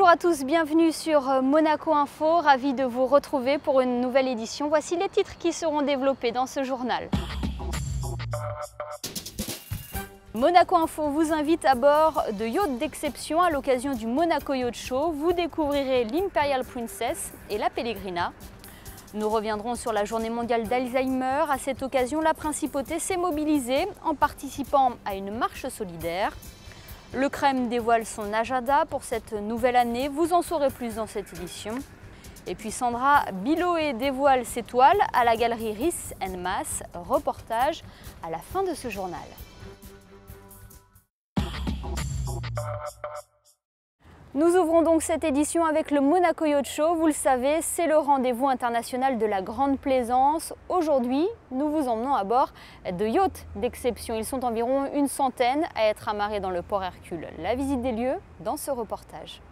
Bonjour à tous, bienvenue sur Monaco Info, ravi de vous retrouver pour une nouvelle édition. Voici les titres qui seront développés dans ce journal. Monaco Info vous invite à bord de yachts d'exception à l'occasion du Monaco Yacht Show. Vous découvrirez l'Imperial Princess et la Pellegrina. Nous reviendrons sur la journée mondiale d'Alzheimer. À cette occasion, la principauté s'est mobilisée en participant à une marche solidaire. Le Crème dévoile son agenda pour cette nouvelle année. Vous en saurez plus dans cette édition. Et puis Sandra Biloé dévoile ses toiles à la galerie Riss & Mas. Reportage à la fin de ce journal. Nous ouvrons donc cette édition avec le Monaco Yacht Show. Vous le savez, c'est le rendez-vous international de la grande plaisance. Aujourd'hui, nous vous emmenons à bord de yachts d'exception. Ils sont environ une centaine à être amarrés dans le port Hercule. La visite des lieux dans ce reportage.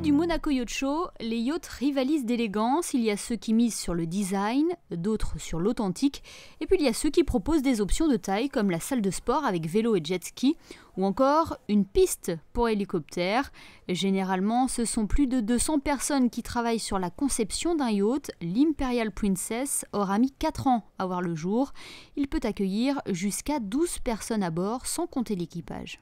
Du Monaco Yacht Show, les yachts rivalisent d'élégance. Il y a ceux qui misent sur le design, d'autres sur l'authentique, et puis il y a ceux qui proposent des options de taille comme la salle de sport avec vélo et jet ski, ou encore une piste pour hélicoptère. Généralement, ce sont plus de 200 personnes qui travaillent sur la conception d'un yacht. L'Imperial Princess aura mis 4 ans à voir le jour. Il peut accueillir jusqu'à 12 personnes à bord, sans compter l'équipage.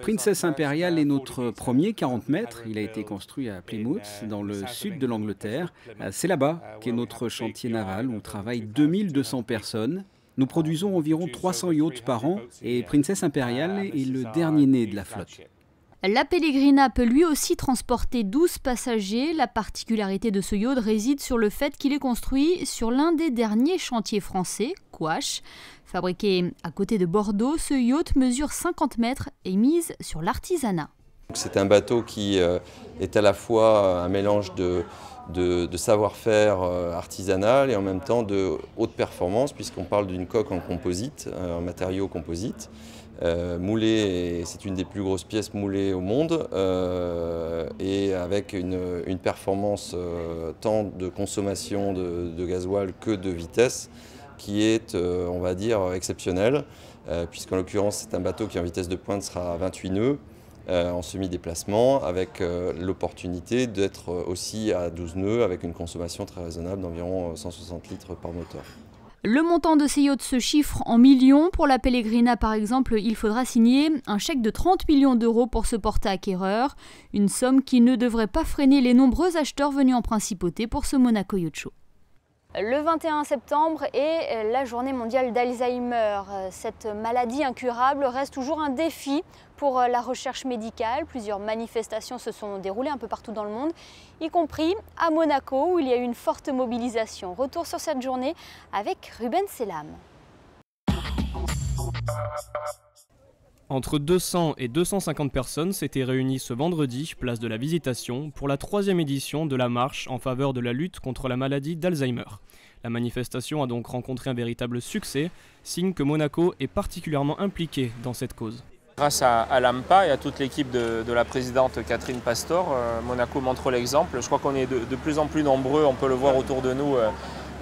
Princess Imperial est notre premier 40 mètres. Il a été construit à Plymouth, dans le sud de l'Angleterre. C'est là-bas qu'est notre chantier naval où travaillent 2200 personnes. Nous produisons environ 300 yachts par an et Princess Imperial est le dernier né de la flotte. La Pellegrina peut lui aussi transporter 12 passagers. La particularité de ce yacht réside sur le fait qu'il est construit sur l'un des derniers chantiers français, Couache. Fabriqué à côté de Bordeaux, ce yacht mesure 50 mètres et mise sur l'artisanat. C'est un bateau qui est à la fois un mélange de savoir-faire artisanal et en même temps de haute performance, puisqu'on parle d'une coque en composite, en matériaux composites. Moulée, c'est une des plus grosses pièces moulées au monde et avec une performance tant de consommation de gasoil que de vitesse qui est, on va dire, exceptionnelle, puisqu'en l'occurrence c'est un bateau qui en vitesse de pointe sera à 28 nœuds en semi-déplacement, avec l'opportunité d'être aussi à 12 nœuds avec une consommation très raisonnable d'environ 160 litres par moteur. Le montant de ces yachts se chiffre en millions. Pour la Pellegrina, par exemple, il faudra signer un chèque de 30 millions d'euros pour se porter acquéreur. Une somme qui ne devrait pas freiner les nombreux acheteurs venus en principauté pour ce Monaco Yacht Show. Le 21 septembre est la journée mondiale d'Alzheimer. Cette maladie incurable reste toujours un défi pour la recherche médicale. Plusieurs manifestations se sont déroulées un peu partout dans le monde, y compris à Monaco où il y a eu une forte mobilisation. Retour sur cette journée avec Ruben Selam. Entre 200 et 250 personnes s'étaient réunies ce vendredi, place de la Visitation, pour la 3e édition de la marche en faveur de la lutte contre la maladie d'Alzheimer. La manifestation a donc rencontré un véritable succès, signe que Monaco est particulièrement impliqué dans cette cause. Grâce à l'AMPA et à toute l'équipe de la présidente Catherine Pastor, Monaco montre l'exemple. Je crois qu'on est de plus en plus nombreux, on peut le voir autour de nous,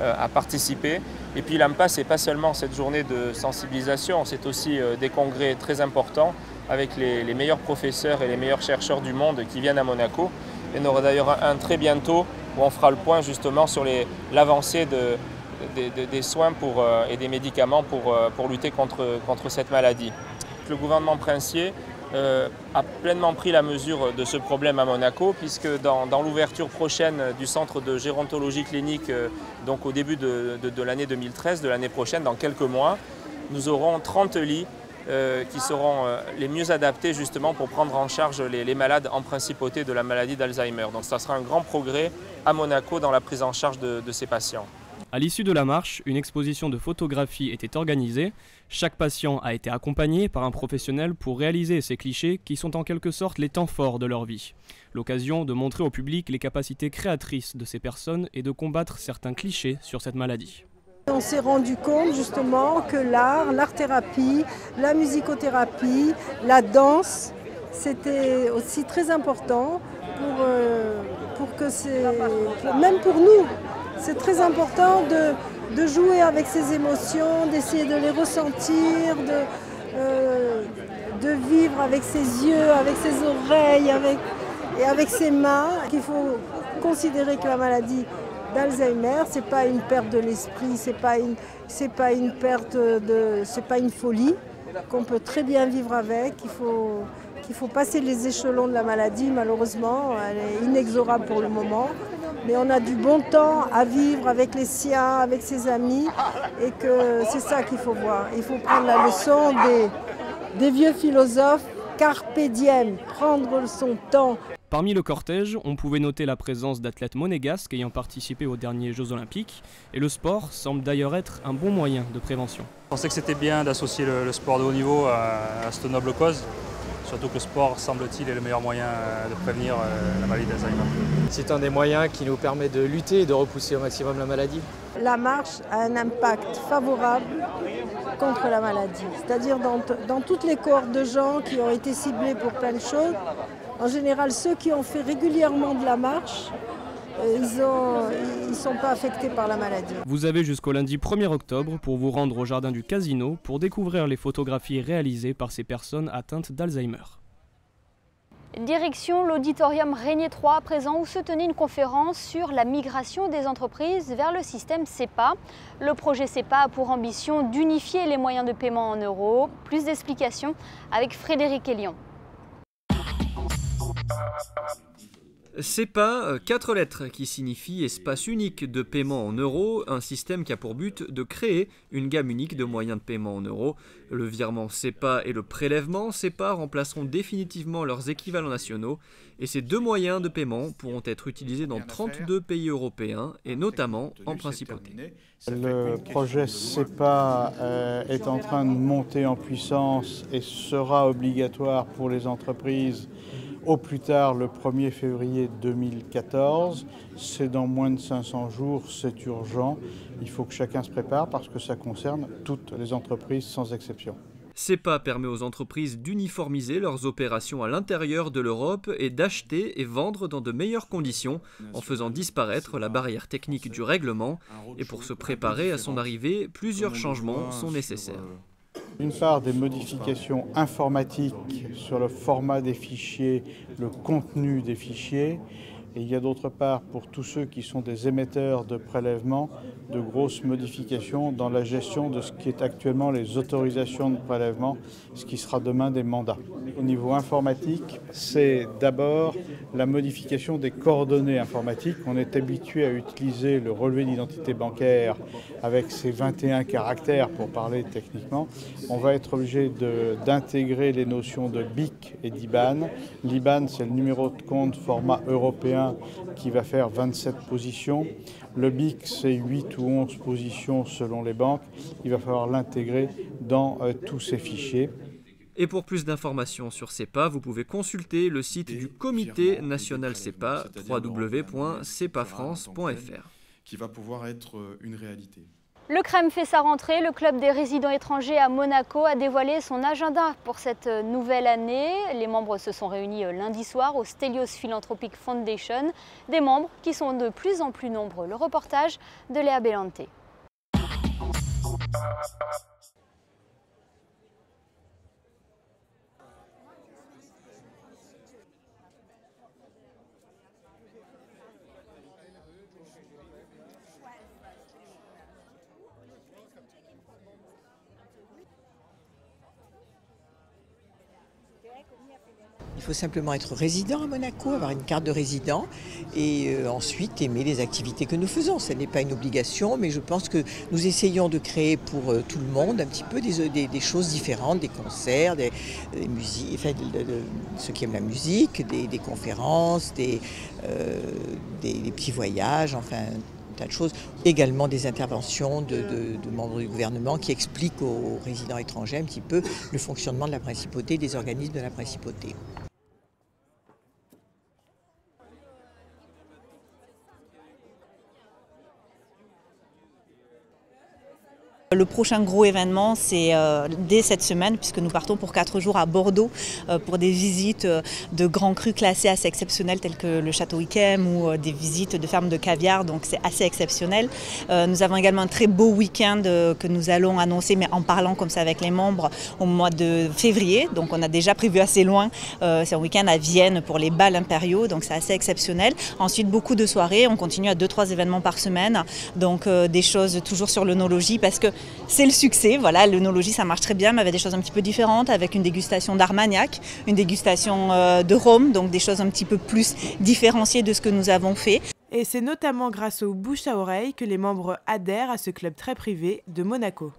à participer. Et puis l'AMPA, ce n'est pas seulement cette journée de sensibilisation, c'est aussi des congrès très importants avec les meilleurs professeurs et les meilleurs chercheurs du monde qui viennent à Monaco. Il y en aura d'ailleurs un très bientôt où on fera le point justement sur l'avancée des soins et des médicaments pour lutter contre cette maladie. Le gouvernement princier a pleinement pris la mesure de ce problème à Monaco, puisque dans l'ouverture prochaine du centre de gérontologie clinique, donc au début de l'année 2013, de l'année prochaine, dans quelques mois, nous aurons 30 lits qui seront les mieux adaptés justement pour prendre en charge les malades en principauté de la maladie d'Alzheimer. Donc ça sera un grand progrès à Monaco dans la prise en charge de ces patients. À l'issue de la marche, une exposition de photographie était organisée. Chaque patient a été accompagné par un professionnel pour réaliser ces clichés qui sont en quelque sorte les temps forts de leur vie. L'occasion de montrer au public les capacités créatrices de ces personnes et de combattre certains clichés sur cette maladie. On s'est rendu compte justement que l'art-thérapie, la musicothérapie, la danse, c'était aussi très important pour que même pour nous, c'est très important de jouer avec ses émotions, d'essayer de les ressentir, de vivre avec ses yeux, avec ses oreilles et avec ses mains. Il faut considérer que la maladie d'Alzheimer, c'est pas une perte de l'esprit, c'est pas une folie, qu'on peut très bien vivre avec. Il faut passer les échelons de la maladie, malheureusement, elle est inexorable pour le moment. Mais on a du bon temps à vivre avec les siens, avec ses amis, et que c'est ça qu'il faut voir. Il faut prendre la leçon des vieux philosophes, carpe diem, prendre son temps. Parmi le cortège, on pouvait noter la présence d'athlètes monégasques ayant participé aux derniers Jeux Olympiques, et le sport semble d'ailleurs être un bon moyen de prévention. Je pensais que c'était bien d'associer le sport de haut niveau à cette noble cause. Surtout que le sport, semble-t-il, est le meilleur moyen de prévenir la maladie d'Alzheimer. C'est un des moyens qui nous permet de lutter et de repousser au maximum la maladie. La marche a un impact favorable contre la maladie. C'est-à-dire dans toutes les cohortes de gens qui ont été ciblés pour plein de choses, en général, ceux qui ont fait régulièrement de la marche, ils ne sont pas affectés par la maladie. Vous avez jusqu'au lundi 1er octobre pour vous rendre au jardin du Casino pour découvrir les photographies réalisées par ces personnes atteintes d'Alzheimer. Direction l'auditorium Régnier 3 à présent où se tenait une conférence sur la migration des entreprises vers le système SEPA. Le projet SEPA a pour ambition d'unifier les moyens de paiement en euros. Plus d'explications avec Frédéric Elion. SEPA, 4 lettres qui signifient espace unique de paiement en euros, un système qui a pour but de créer une gamme unique de moyens de paiement en euros. Le virement SEPA et le prélèvement SEPA remplaceront définitivement leurs équivalents nationaux et ces deux moyens de paiement pourront être utilisés dans 32 pays européens et notamment en principauté. Le projet SEPA est en train de monter en puissance et sera obligatoire pour les entreprises au plus tard le 1er février 2014. C'est dans moins de 500 jours, c'est urgent. Il faut que chacun se prépare parce que ça concerne toutes les entreprises sans exception. SEPA permet aux entreprises d'uniformiser leurs opérations à l'intérieur de l'Europe et d'acheter et vendre dans de meilleures conditions en faisant disparaître la barrière technique du règlement. Et pour se préparer à son arrivée, plusieurs changements sont nécessaires. D'une part, des modifications informatiques sur le format des fichiers, le contenu des fichiers. Et il y a d'autre part, pour tous ceux qui sont des émetteurs de prélèvements, de grosses modifications dans la gestion de ce qui est actuellement les autorisations de prélèvement, ce qui sera demain des mandats. Au niveau informatique, c'est d'abord la modification des coordonnées informatiques. On est habitué à utiliser le relevé d'identité bancaire avec ses 21 caractères pour parler techniquement. On va être obligé d'intégrer les notions de BIC et d'IBAN. L'IBAN, c'est le numéro de compte format européen qui va faire 27 positions. Le BIC, c'est 8 ou 11 positions selon les banques. Il va falloir l'intégrer dans tous ces fichiers. Et pour plus d'informations sur SEPA, vous pouvez consulter le site du Comité national SEPA, www.sepafrance.fr. Qui va pouvoir être une réalité. Le Crème fait sa rentrée. Le club des résidents étrangers à Monaco a dévoilé son agenda pour cette nouvelle année. Les membres se sont réunis lundi soir au Stelios Philanthropic Foundation. Des membres qui sont de plus en plus nombreux. Le reportage de Léa Bellante. Il faut simplement être résident à Monaco, avoir une carte de résident et ensuite aimer les activités que nous faisons. Ce n'est pas une obligation, mais je pense que nous essayons de créer pour tout le monde un petit peu des choses différentes, des concerts, des musiques, enfin, ceux qui aiment la musique, des conférences, des petits voyages, enfin tas de choses. Également des interventions de membres du gouvernement qui expliquent aux résidents étrangers un petit peu le fonctionnement de la principauté, des organismes de la principauté. Le prochain gros événement, c'est dès cette semaine, puisque nous partons pour 4 jours à Bordeaux pour des visites de grands crus classés assez exceptionnels tels que le château Yquem ou des visites de fermes de caviar, donc c'est assez exceptionnel. Nous avons également un très beau week-end que nous allons annoncer, mais en parlant comme ça avec les membres, au mois de février. Donc on a déjà prévu assez loin, c'est un week-end à Vienne pour les bals impériaux, donc c'est assez exceptionnel. Ensuite beaucoup de soirées, on continue à 2-3 événements par semaine, donc des choses toujours sur l'œnologie parce que c'est le succès, voilà, l'œnologie ça marche très bien, mais avec des choses un petit peu différentes, avec une dégustation d'Armagnac, une dégustation de rhum, donc des choses un petit peu plus différenciées de ce que nous avons fait. Et c'est notamment grâce au bouche à oreille que les membres adhèrent à ce club très privé de Monaco.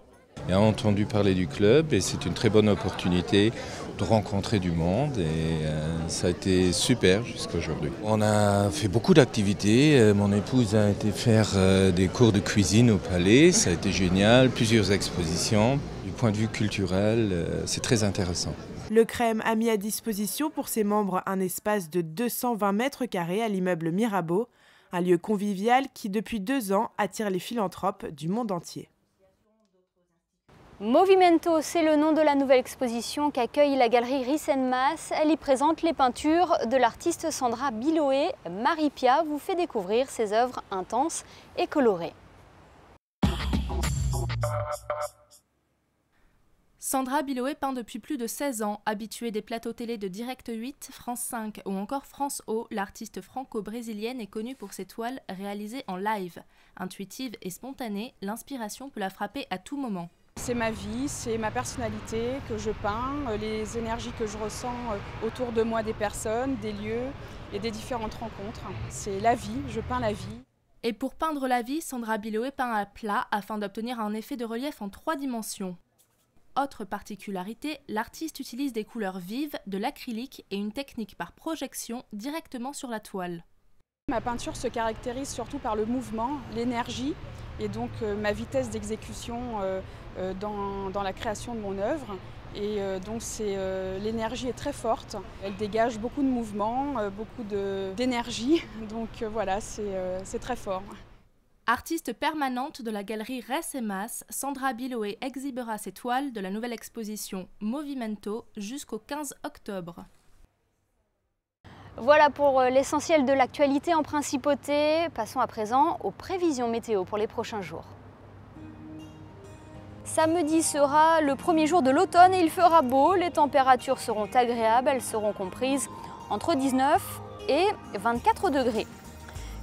On a entendu parler du club et c'est une très bonne opportunité de rencontrer du monde et ça a été super jusqu'à aujourd'hui. On a fait beaucoup d'activités, mon épouse a été faire des cours de cuisine au palais, ça a été génial, plusieurs expositions. Du point de vue culturel, c'est très intéressant. Le CREM a mis à disposition pour ses membres un espace de 220 mètres carrés à l'immeuble Mirabeau, un lieu convivial qui depuis 2 ans attire les philanthropes du monde entier. Movimento, c'est le nom de la nouvelle exposition qu'accueille la galerie Risenmaas. Elle y présente les peintures de l'artiste Sandra Biloé. Marie Pia vous fait découvrir ses œuvres intenses et colorées. Sandra Biloé peint depuis plus de 16 ans. Habituée des plateaux télé de Direct 8, France 5 ou encore France O, l'artiste franco-brésilienne est connue pour ses toiles réalisées en live. Intuitive et spontanée, l'inspiration peut la frapper à tout moment. C'est ma vie, c'est ma personnalité que je peins, les énergies que je ressens autour de moi des personnes, des lieux et des différentes rencontres. C'est la vie, je peins la vie. Et pour peindre la vie, Sandra Biloé peint à plat afin d'obtenir un effet de relief en 3 dimensions. Autre particularité, l'artiste utilise des couleurs vives, de l'acrylique et une technique par projection directement sur la toile. Ma peinture se caractérise surtout par le mouvement, l'énergie et donc ma vitesse d'exécution dans la création de mon œuvre. Et donc l'énergie est très forte, elle dégage beaucoup de mouvement, beaucoup d'énergie, donc voilà, c'est très fort. Artiste permanente de la galerie Risenmaas, Sandra Biloé exhibera ses toiles de la nouvelle exposition Movimento jusqu'au 15 octobre. Voilà pour l'essentiel de l'actualité en principauté. Passons à présent aux prévisions météo pour les prochains jours. Samedi sera le premier jour de l'automne et il fera beau. Les températures seront agréables, elles seront comprises entre 19 et 24 degrés.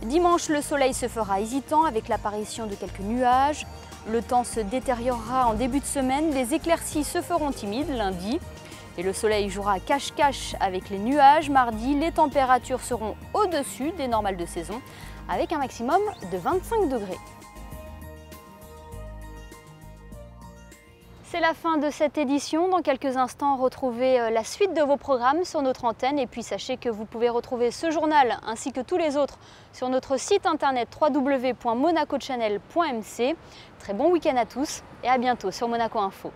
Dimanche, le soleil se fera hésitant avec l'apparition de quelques nuages. Le temps se détériorera en début de semaine, les éclaircies se feront timides lundi. Et le soleil jouera cache-cache avec les nuages. Mardi, les températures seront au-dessus des normales de saison avec un maximum de 25 degrés. C'est la fin de cette édition. Dans quelques instants, retrouvez la suite de vos programmes sur notre antenne. Et puis sachez que vous pouvez retrouver ce journal ainsi que tous les autres sur notre site internet www.monacochannel.mc. Très bon week-end à tous et à bientôt sur Monaco Info.